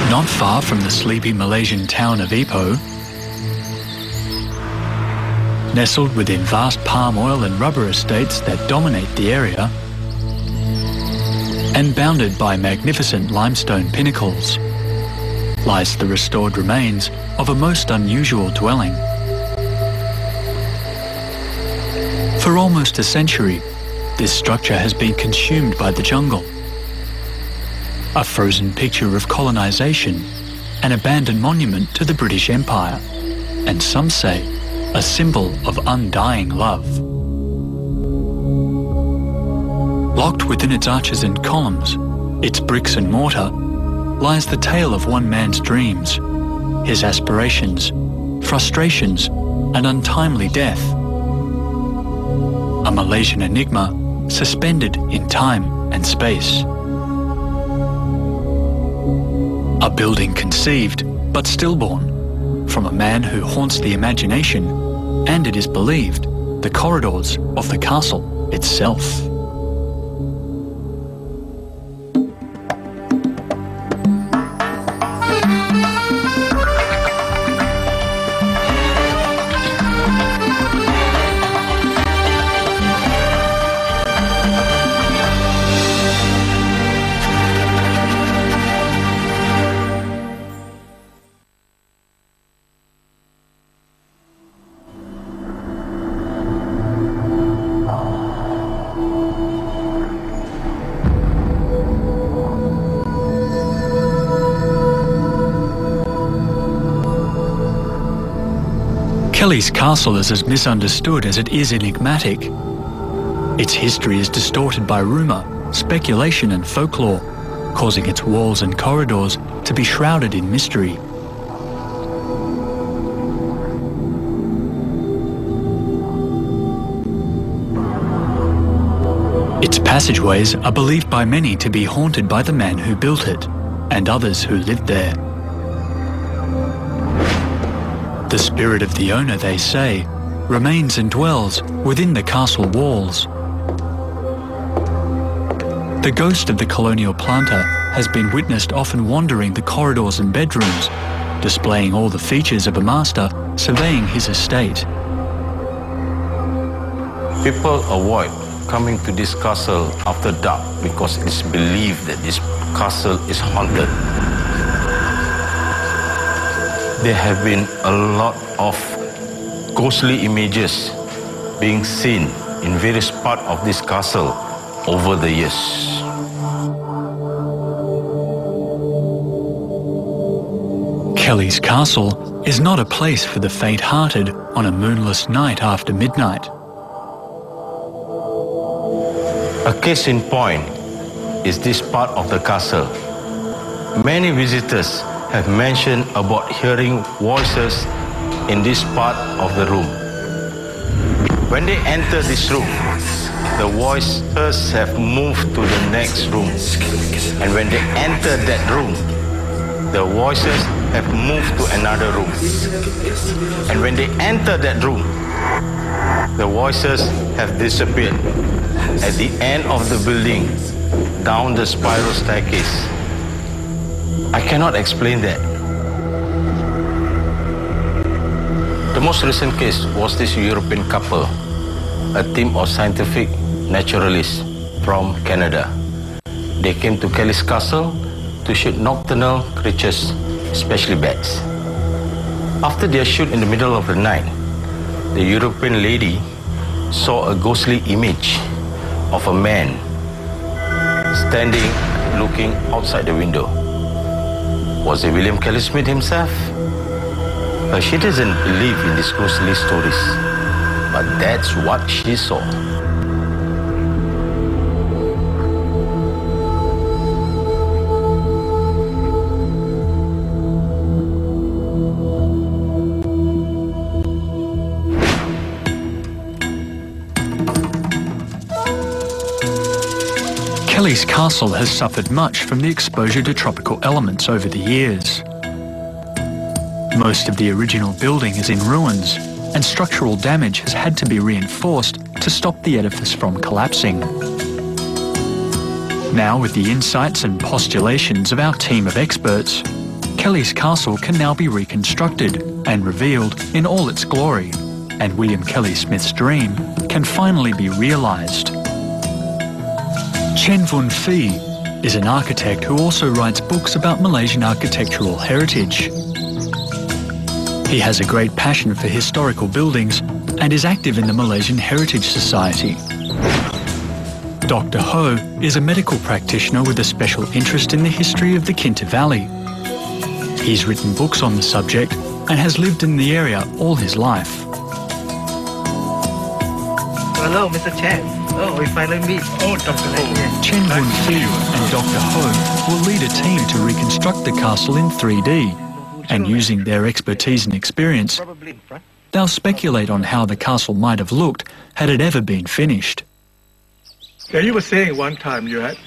Not far from the sleepy Malaysian town of Ipoh, nestled within vast palm oil and rubber estates that dominate the area, and bounded by magnificent limestone pinnacles, lies the restored remains of a most unusual dwelling. For almost a century, this structure has been consumed by the jungle. A frozen picture of colonisation, an abandoned monument to the British Empire, and some say a symbol of undying love. Locked within its arches and columns, its bricks and mortar, lies the tale of one man's dreams, his aspirations, frustrations, and untimely death. A Malaysian enigma suspended in time and space. A building conceived, but stillborn, from a man who haunts the imagination, and it is believed, the corridors of the castle itself. Kellie Castle is as misunderstood as it is enigmatic. Its history is distorted by rumour, speculation and folklore, causing its walls and corridors to be shrouded in mystery. Its passageways are believed by many to be haunted by the man who built it, and others who lived there. The spirit of the owner, they say, remains and dwells within the castle walls. The ghost of the colonial planter has been witnessed often wandering the corridors and bedrooms, displaying all the features of a master surveying his estate. People avoid coming to this castle after dark because it's believed that this castle is haunted. There have been a lot of ghostly images being seen in various parts of this castle over the years. Kellie's Castle is not a place for the faint-hearted on a moonless night after midnight. A case in point is this part of the castle. Many visitors have mentioned about hearing voices in this part of the room. When they enter this room, the voices have moved to the next room. And when they enter that room, the voices have moved to another room. And when they enter that room, the voices have disappeared at the end of the building, down the spiral staircase. I cannot explain that. The most recent case was this European couple, a team of scientific naturalists from Canada. They came to Kellie Castle to shoot nocturnal creatures, especially bats. After their shoot in the middle of the night, the European lady saw a ghostly image of a man standing looking outside the window. Was it William Kellie Smith himself? She doesn't believe in these ghostly stories, but that's what she saw. Kellie's Castle has suffered much from the exposure to tropical elements over the years. Most of the original building is in ruins, and structural damage has had to be reinforced to stop the edifice from collapsing. Now, with the insights and postulations of our team of experts, Kellie's Castle can now be reconstructed and revealed in all its glory, and William Kellie Smith's dream can finally be realised. Chen Vun Phi is an architect who also writes books about Malaysian architectural heritage. He has a great passion for historical buildings and is active in the Malaysian Heritage Society. Dr. Ho is a medical practitioner with a special interest in the history of the Kinta Valley. He's written books on the subject and has lived in the area all his life. Hello, Mr. Chen. Oh, we finally meet. Oh, Dr. Ho. Chen Vun Phi and Dr. Ho will lead a team to reconstruct the castle in 3D, and using their expertise and experience, they'll speculate on how the castle might have looked had it ever been finished. Yeah, you were saying one time you had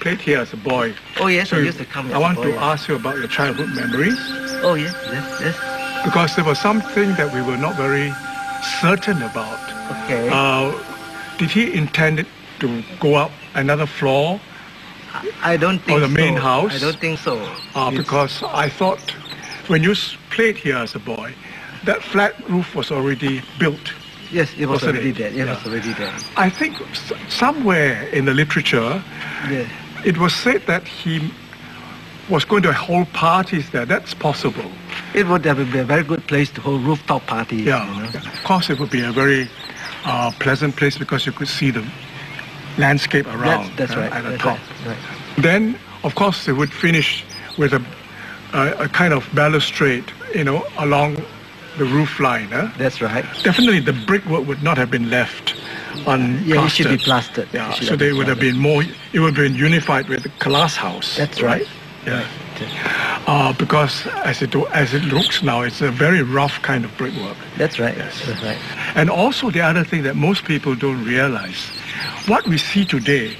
played here as a boy. Oh, yes, So I used to come as I want a boy. to ask you about your childhood memories, Oh, yes, yes, yes. because there was something that we were not very certain about. Okay. Did he intend to go up another floor? I don't think the main so. house? I don't think so. Because I thought when you played here as a boy, that flat roof was already built. Yes, it was Wasn't already it? there. It Yeah. was already there. I think somewhere in the literature, Yes. it was said that he was going to hold parties there. That's possible. It would have been a very good place to hold rooftop parties. Yeah. You know? Of course, it would be a very pleasant place because you could see the landscape around That's right. at the That's top. right. Then, of course, they would finish with a kind of balustrade, along the roof line. That's right. Definitely, the brickwork would not have been left unplastered. Yeah, it should be plastered. Yeah, It should so have they been would have been more. It would have been unified with the glass house. That's right. Yeah. Because as it looks now, it's a very rough kind of brickwork. That's right. Yes. That's right. And also the other thing that most people don't realize, what we see today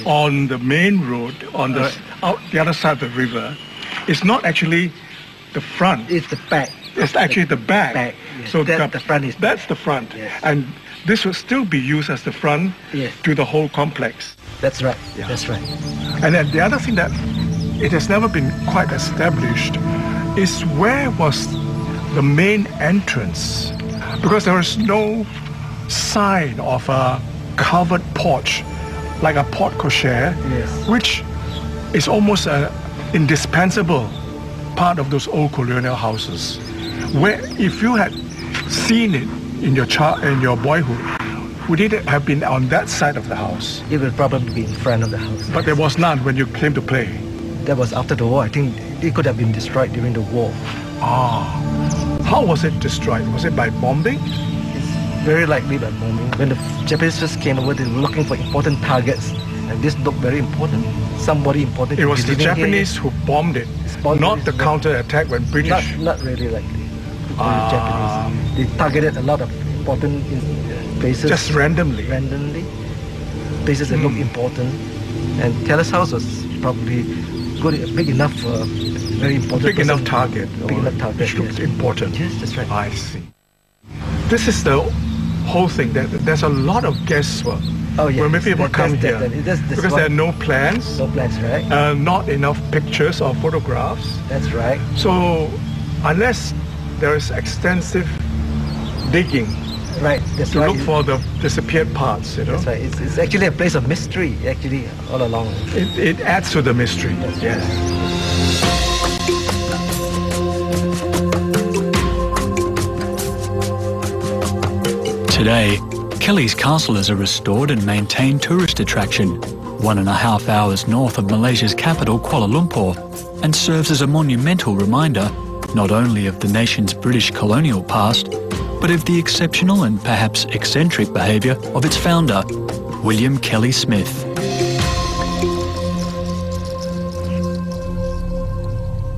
on the main road, on the out the other side of the river, is not actually the front. It's the back. It's actually the back. Back, yes. So The front is that's the front. Yes. And this will still be used as the front Yes. to the whole complex. That's right. Yeah. That's right. And then the other thing that it has never been quite established is where was the main entrance? Because there is no sign of a covered porch, like a porte cochere, Yes. which is almost an indispensable part of those old colonial houses. Where if you had seen it in your boyhood, would it have been on that side of the house? It would probably be in front of the house. But there was none when you came to play. That was after the war. I think it could have been destroyed during the war. How was it destroyed? Was it by bombing? It's very likely by bombing. When the Japanese first came over, they were looking for important targets. And this looked very important. Somebody important. It was the living here. Japanese who bombed it, bombed not it, the not- counter-attack when British. Not really likely. The Japanese. They targeted a lot of important places. Just randomly. Randomly. Places that look important. And Kelle's house was probably big enough for a very important Big enough person. target. Big enough target, Which looked yes. important. Yes, that's right. I see. This is the whole thing. There's a lot of guesswork Oh, yeah. when people come here. That's Because what- there are no plans, No plans, right? not enough pictures or photographs. That's right. So unless there is extensive digging Right, that's to right. look for the disappeared parts, That's right. It's actually a place of mystery, actually, all along. It adds to the mystery. Yes. Today, Kellie's Castle is a restored and maintained tourist attraction, 1.5 hours north of Malaysia's capital, Kuala Lumpur, and serves as a monumental reminder not only of the nation's British colonial past, but of the exceptional and perhaps eccentric behaviour of its founder, William Kellie Smith.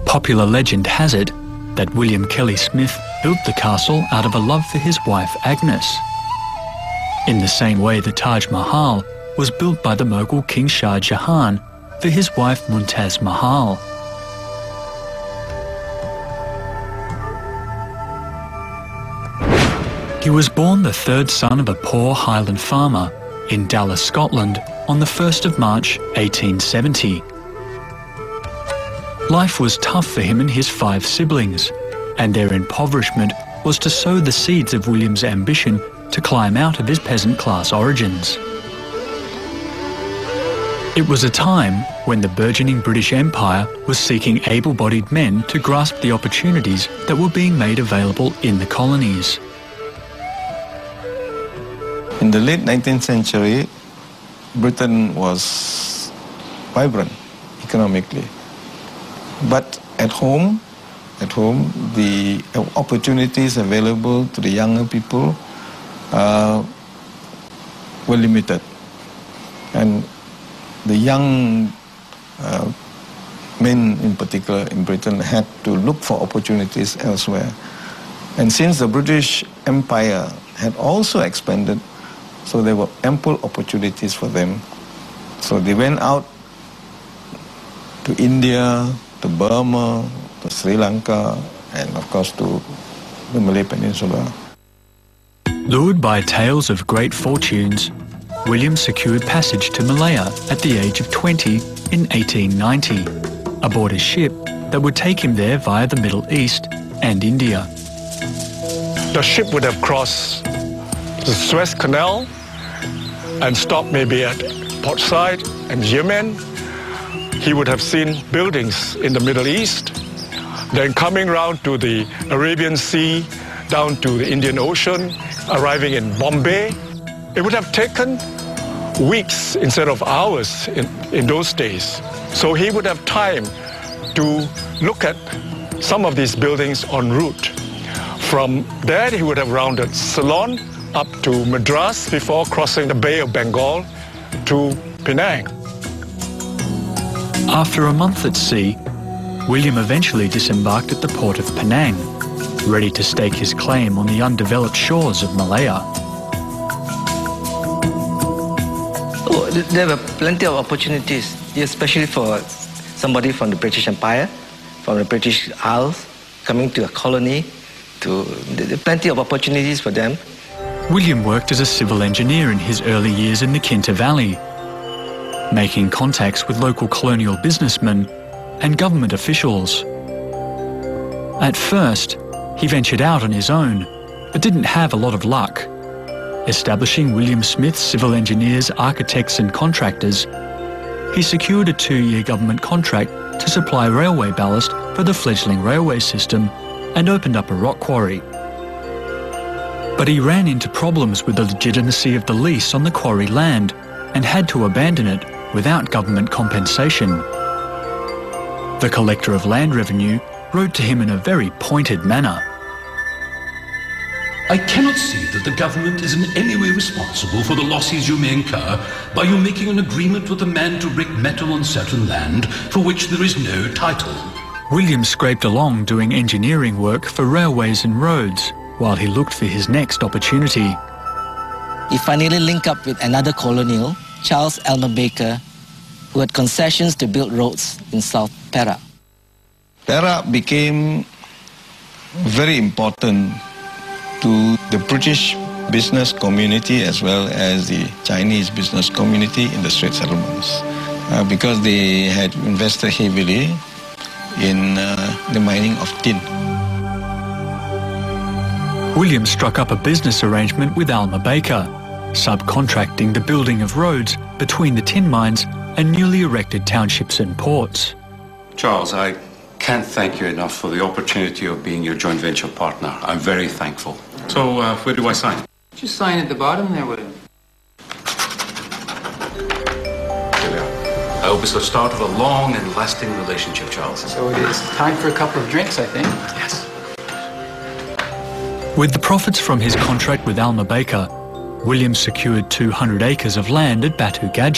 Popular legend has it that William Kellie Smith built the castle out of a love for his wife Agnes. In the same way the Taj Mahal was built by the Mughal King Shah Jahan for his wife Mumtaz Mahal. He was born the third son of a poor Highland farmer in Dallas, Scotland on the 1st of March 1870. Life was tough for him and his 5 siblings, and their impoverishment was to sow the seeds of William's ambition to climb out of his peasant class origins. It was a time when the burgeoning British Empire was seeking able-bodied men to grasp the opportunities that were being made available in the colonies. In the late 19th century, Britain was vibrant economically. But at home, the opportunities available to the younger people were limited. And the young men in particular in Britain had to look for opportunities elsewhere. And since the British Empire had also expanded, so there were ample opportunities for them. So they went out to India, to Burma, to Sri Lanka, and of course to the Malay Peninsula. Lured by tales of great fortunes, William secured passage to Malaya at the age of 20 in 1890, aboard a ship that would take him there via the Middle East and India. The ship would have crossed the Suez Canal and stopped maybe at Port Said and Yemen. He would have seen buildings in the Middle East, then coming round to the Arabian Sea, down to the Indian Ocean, arriving in Bombay. It would have taken weeks instead of hours in those days. So he would have time to look at some of these buildings en route. From there, he would have rounded Ceylon up to Madras before crossing the Bay of Bengal to Penang. After a month at sea, William eventually disembarked at the port of Penang, ready to stake his claim on the undeveloped shores of Malaya. Oh, there were plenty of opportunities, especially for somebody from the British Empire, from the British Isles, coming to a colony. Plenty of opportunities for them. William worked as a civil engineer in his early years in the Kinta Valley, making contacts with local colonial businessmen and government officials. At first, he ventured out on his own, but didn't have a lot of luck. Establishing William Smith's Civil Engineers, Architects and Contractors, he secured a 2-year government contract to supply railway ballast for the fledgling railway system and opened up a rock quarry. But he ran into problems with the legitimacy of the lease on the quarry land and had to abandon it without government compensation. The collector of land revenue wrote to him in a very pointed manner. I cannot see that the government is in any way responsible for the losses you may incur by you making an agreement with a man to break metal on certain land for which there is no title. William scraped along doing engineering work for railways and roads while he looked for his next opportunity. He finally linked up with another colonial, Charles Elmer Baker, who had concessions to build roads in South Perak. Perak became very important to the British business community as well as the Chinese business community in the Strait settlements because they had invested heavily in the mining of tin. William struck up a business arrangement with Alma Baker, subcontracting the building of roads between the tin mines and newly erected townships and ports. Charles, I can't thank you enough for the opportunity of being your joint venture partner. I'm very thankful. So, where do I sign? Just sign at the bottom there, William. Here we are. I hope it's the start of a long and lasting relationship, Charles. So it is time for a couple of drinks, I think. Yes. With the profits from his contract with Alma Baker, William secured 200 acres of land at Batu Gajah.